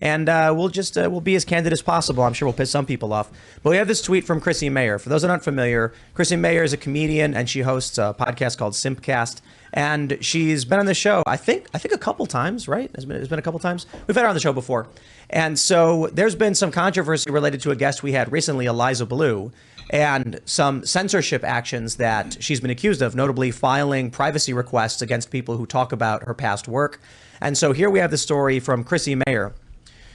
And we'll be as candid as possible. I'm sure we'll piss some people off. But we have this tweet from Chrissy Mayer. For those that aren't familiar, Chrissy Mayer is a comedian and she hosts a podcast called Simpcast. And she's been on the show, I think a couple times, right? It's been a couple times. We've had her on the show before. And so there's been some controversy related to a guest we had recently, Eliza Blue, and some censorship actions that she's been accused of, notably filing privacy requests against people who talk about her past work. And so here we have the story from Chrissy Mayer.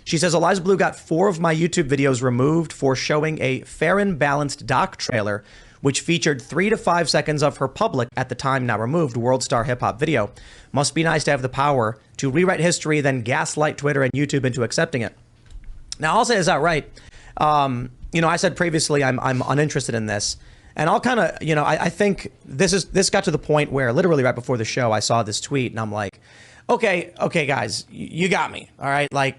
She says, Eliza Blue got 4 of my YouTube videos removed for showing a fair and balanced doc trailer, which featured 3 to 5 seconds of her public, at the time now removed, World Star Hip Hop video. Must be nice to have the power to rewrite history, then gaslight Twitter and YouTube into accepting it. Now, I'll say this outright. I said previously I'm uninterested in this. And I'll kind of, I think this got to the point where literally right before the show, I saw this tweet and I'm like, okay, guys, you got me. All right. Like,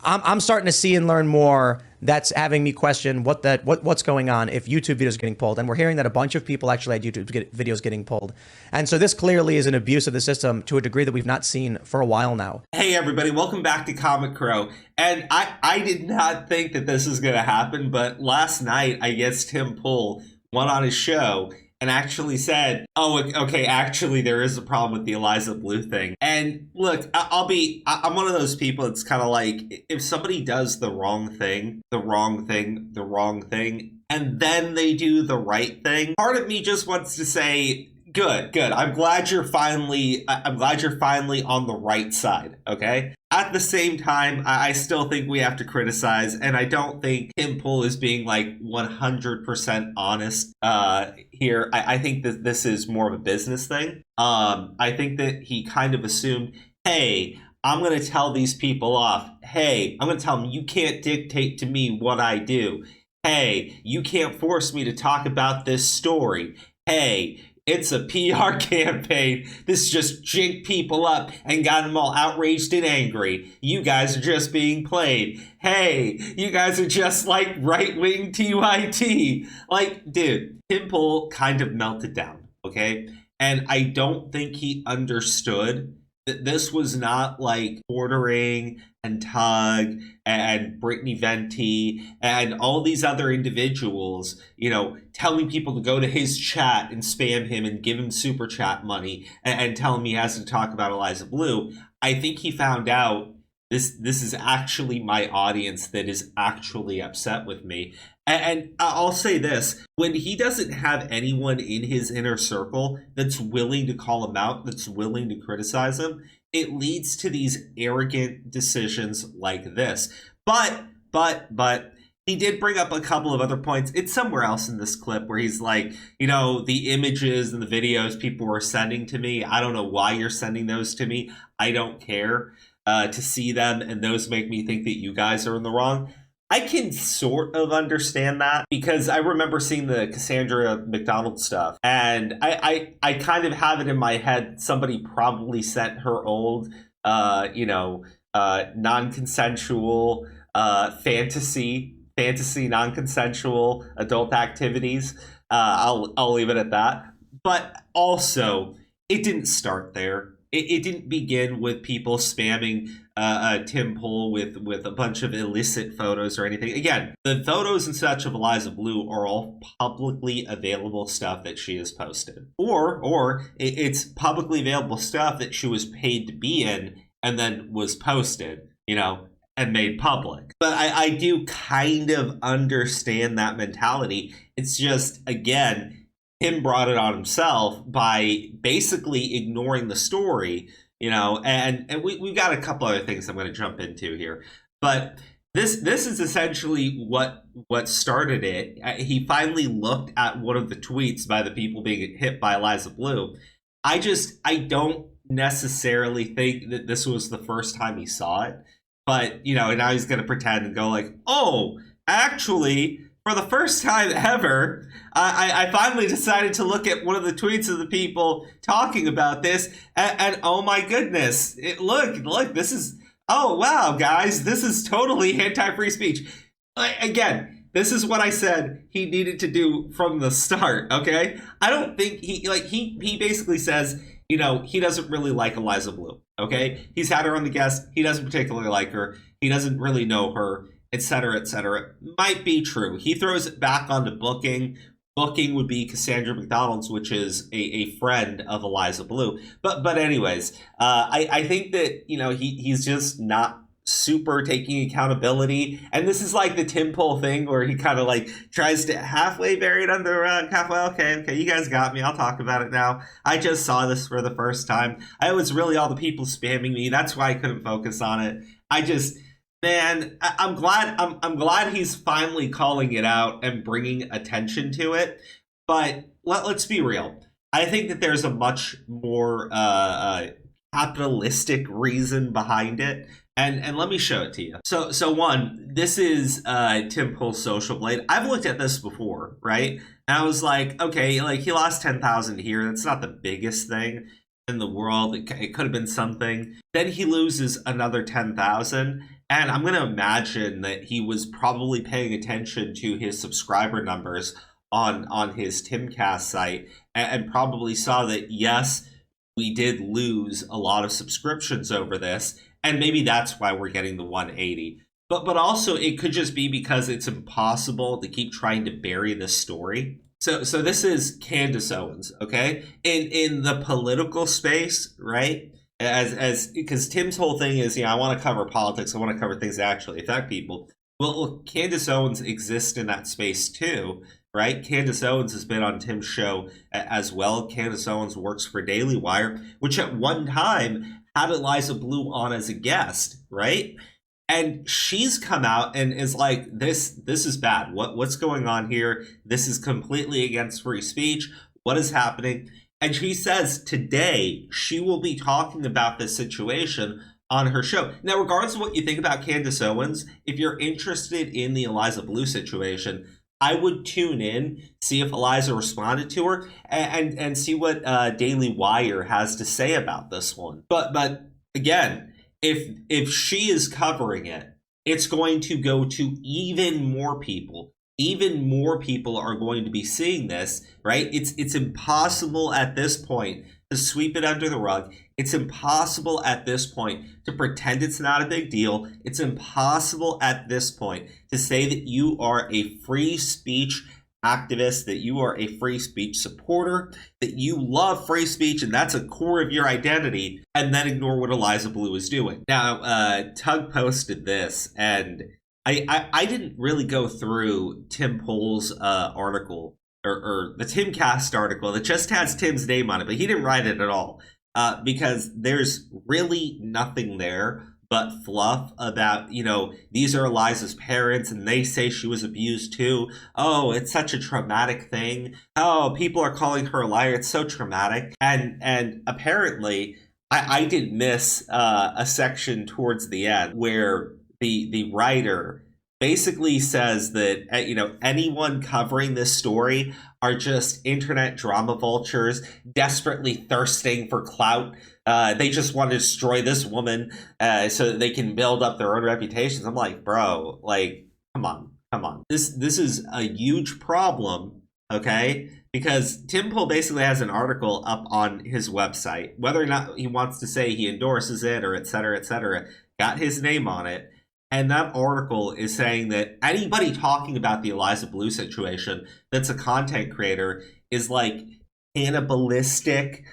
I'm starting to see and learn more that's having me question what's going on if YouTube videos are getting pulled. And we're hearing that a bunch of people actually had YouTube videos getting pulled. And so this clearly is an abuse of the system to a degree that we've not seen for a while now. Hey, everybody. Welcome back to Comic Crow. And I did not think that this was going to happen. But last night, I guess Tim Pool went on his show and actually said, oh, okay, actually, there is a problem with the Eliza Blue thing. And look, I'm one of those people that's kind of like, if somebody does the wrong thing, and then they do the right thing, part of me just wants to say, good. I'm glad you're finally on the right side, okay? At the same time, I still think we have to criticize, and I don't think Tim Pool is being like 100% honest here. I think that this is more of a business thing. I think that he kind of assumed, hey, I'm going to tell these people off. Hey, I'm going to tell them you can't dictate to me what I do. Hey, you can't force me to talk about this story. Hey, it's a PR campaign. This just jinked people up and got them all outraged and angry. You guys are just being played. Hey, you guys are just like right-wing TYT. Like, dude, Tim Pool kind of melted down, okay? And I don't think he understood that this was not like Bordering and Tug and Brittany Venti and all these other individuals, telling people to go to his chat and spam him and give him super chat money and tell him he has to talk about Eliza Blue. I think he found out this is actually my audience that is actually upset with me. And I'll say this, when he doesn't have anyone in his inner circle that's willing to call him out, that's willing to criticize him, it leads to these arrogant decisions like this. But he did bring up a couple of other points. It's somewhere else in this clip where he's like, the images and the videos people were sending to me, I don't know why you're sending those to me. I don't care to see them, and those make me think that you guys are in the wrong. I can sort of understand that because I remember seeing the Cassandra McDonald stuff, and I kind of have it in my head somebody probably sent her old, non-consensual fantasy non-consensual adult activities. I'll leave it at that. But also, it didn't start there. It didn't begin with people spamming Tim Pool with a bunch of illicit photos or anything. Again, the photos and such of Eliza Blue are all publicly available stuff that she has posted. Or it's publicly available stuff that she was paid to be in and then was posted, and made public. But I do kind of understand that mentality. It's just, again, him brought it on himself by basically ignoring the story, and we've got a couple other things I'm going to jump into here. But this is essentially what started it. He finally looked at one of the tweets by the people being hit by Eliza Blue. I don't necessarily think that this was the first time he saw it. But, and now he's going to pretend and go like, oh, actually, for the first time ever, I finally decided to look at one of the tweets of the people talking about this, and oh my goodness, look, this is, oh wow, guys, this is totally anti-free speech. Again, this is what I said he needed to do from the start, okay? I don't think he basically says, he doesn't really like Eliza Blue. Okay, he's had her on the guest. He doesn't particularly like her. He doesn't really know her, etc., etc. Might be true. He throws it back onto booking. Booking would be Cassandra McDonald's, which is a friend of Eliza Blue. But anyways, I think that he's just not super taking accountability, and this is like the Tim Pool thing where he kind of like tries to halfway bury it under the rug. Halfway, okay, you guys got me. I'll talk about it now. I just saw this for the first time. It was really all the people spamming me. That's why I couldn't focus on it. Man, I'm glad he's finally calling it out and bringing attention to it. But let's be real. I think that there's a much more capitalistic reason behind it. And let me show it to you. So one, this is Tim Pool's Social Blade. I've looked at this before, right? And I was like, okay, like he lost 10,000 here. That's not the biggest thing in the world. It could have been something. Then he loses another 10,000. And I'm going to imagine that he was probably paying attention to his subscriber numbers on his Timcast site and probably saw that, yes, we did lose a lot of subscriptions over this. And maybe that's why we're getting the 180. But also it could just be because it's impossible to keep trying to bury this story. So this is Candace Owens, okay? In the political space, right? As because Tim's whole thing is, I want to cover politics. I want to cover things that actually affect people. Well, Candace Owens exists in that space too, right? Candace Owens has been on Tim's show as well. Candace Owens works for Daily Wire, which at one time had Eliza Blue on as a guest, right? And she's come out and is like, this is bad. What's going on here? This is completely against free speech. What is happening? And she says today she will be talking about this situation on her show. Now, regardless of what you think about Candace Owens, if you're interested in the Eliza Blue situation, I would tune in, see if Eliza responded to her, and see what Daily Wire has to say about this one. But again, if she is covering it, it's going to go to even more people. Even more people are going to be seeing this, right? It's impossible at this point to sweep it under the rug. It's impossible at this point to pretend it's not a big deal. It's impossible at this point to say that you are a free speech activist, that you are a free speech supporter, that you love free speech and that's a core of your identity, and then ignore what Eliza Blue is doing. Now, Tug posted this, and I didn't really go through Tim Pool's article or the Timcast article that just has Tim's name on it, but he didn't write it at all because there's really nothing there but fluff about, these are Eliza's parents and they say she was abused too. Oh, it's such a traumatic thing. Oh, people are calling her a liar. It's so traumatic. And apparently I did miss a section towards the end where the writer basically says that anyone covering this story are just internet drama vultures desperately thirsting for clout. They just want to destroy this woman so that they can build up their own reputations. I'm like, bro, like, come on. This is a huge problem, okay? Because Tim Pool basically has an article up on his website, whether or not he wants to say he endorses it or et cetera, got his name on it. And that article is saying that anybody talking about the Eliza Blue situation that's a content creator is like cannibalistic,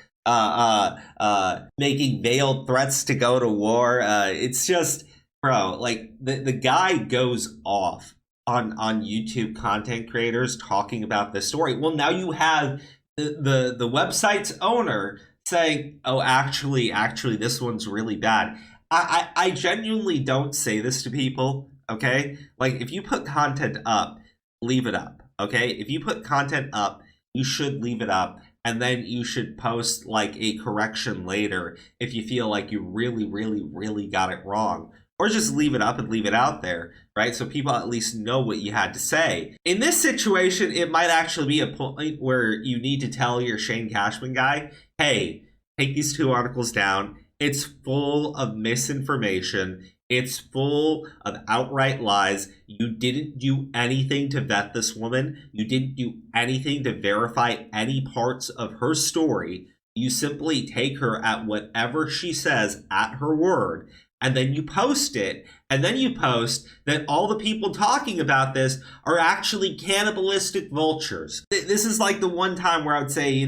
making veiled threats to go to war. It's just, bro, like the guy goes off on YouTube content creators talking about this story. Well, now you have the website's owner saying, oh, actually, this one's really bad. I genuinely don't say this to people, okay? Like, if you put content up, leave it up, okay? If you put content up, you should leave it up, and then you should post, like, a correction later if you feel like you really got it wrong. Or just leave it up and leave it out there, right? So people at least know what you had to say. In this situation, it might actually be a point where you need to tell your Shane Cashman guy, hey, take these two articles down. It's full of misinformation. It's full of outright lies. You didn't do anything to vet this woman. You didn't do anything to verify any parts of her story. You simply take her at whatever she says at her word, and then you post it, and then you post that all the people talking about this are actually cannibalistic vultures. This is like the one time where I would say, you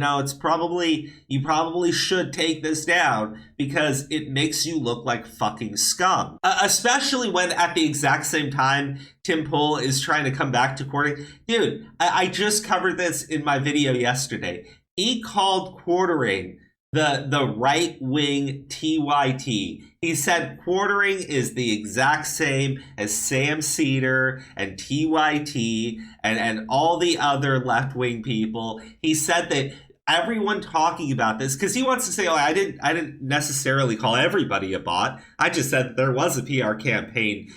probably should take this down because it makes you look like fucking scum. Especially when at the exact same time, Tim Pool is trying to come back to quartering. Dude, I just covered this in my video yesterday. He called quartering the right-wing TYT. He said quartering is the exact same as Sam Cedar and TYT and all the other left-wing people. He said that everyone talking about this, because he wants to say, I didn't necessarily call everybody a bot. I just said that there was a PR campaign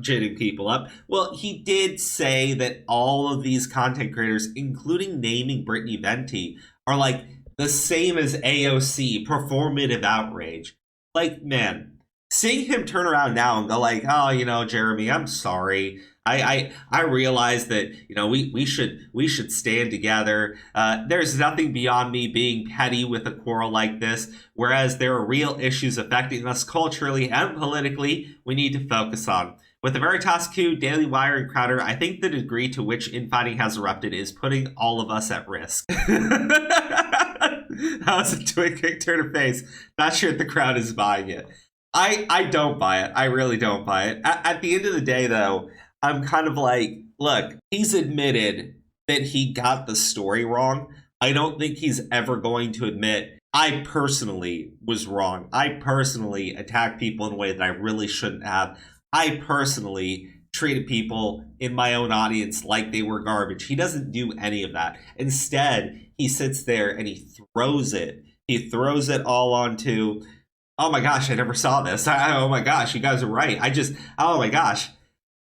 ginning people up. Well, he did say that all of these content creators, including naming Brittany Venti, are like the same as AOC, performative outrage. Like, man, seeing him turn around now and go like, Jeremy, I'm sorry. I realize that, we should stand together. There's nothing beyond me being petty with a quarrel like this, whereas there are real issues affecting us culturally and politically we need to focus on. With the Veritas coup, Daily Wire, and Crowder, I think the degree to which infighting has erupted is putting all of us at risk. That was a quick turn of face. Not sure if the crowd is buying it. I don't buy it. I really don't buy it. At the end of the day, though, I'm kind of like, look, he's admitted that he got the story wrong. I don't think he's ever going to admit, I personally was wrong. I personally attacked people in a way that I really shouldn't have. I personally treated people in my own audience like they were garbage. He doesn't do any of that. Instead, he sits there and he throws it. He throws it all onto, oh my gosh, I never saw this. Oh my gosh, you guys are right. Oh my gosh.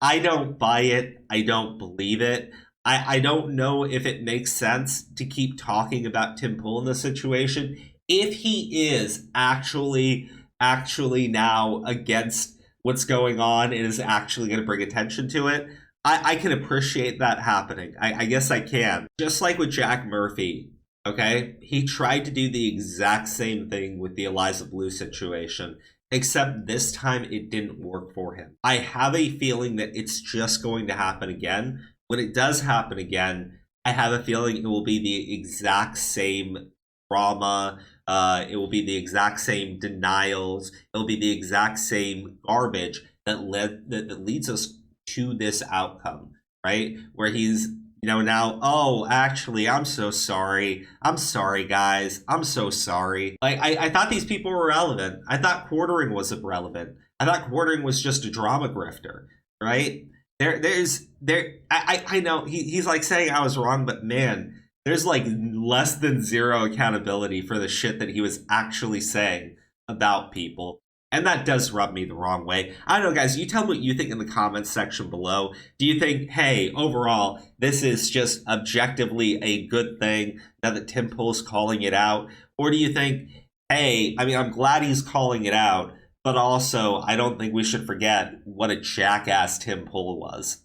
I don't buy it. I don't believe it. I don't know if it makes sense to keep talking about Tim Pool in this situation. If he is actually now against what's going on and is actually going to bring attention to it, I can appreciate that happening. I guess I can. Just like with Jack Murphy, okay? He tried to do the exact same thing with the Eliza Blue situation, except this time it didn't work for him. I have a feeling that it's just going to happen again. When it does happen again, I have a feeling it will be the exact same drama. It will be the exact same denials. It will be the exact same garbage that leads us to this outcome, right? Where he's, now, oh, actually, I'm so sorry. I'm sorry, guys. I'm so sorry. Like, I thought these people were relevant. I thought quartering was irrelevant. I thought quartering was just a drama grifter, right? I know he's like saying I was wrong, but man, there's like less than zero accountability for the shit that he was actually saying about people. And that does rub me the wrong way. I don't know, guys, you tell me what you think in the comments section below. Do you think, hey, overall, this is just objectively a good thing now that Tim Pool's calling it out? Or do you think, hey, I'm glad he's calling it out, but also I don't think we should forget what a jackass Tim Pool was.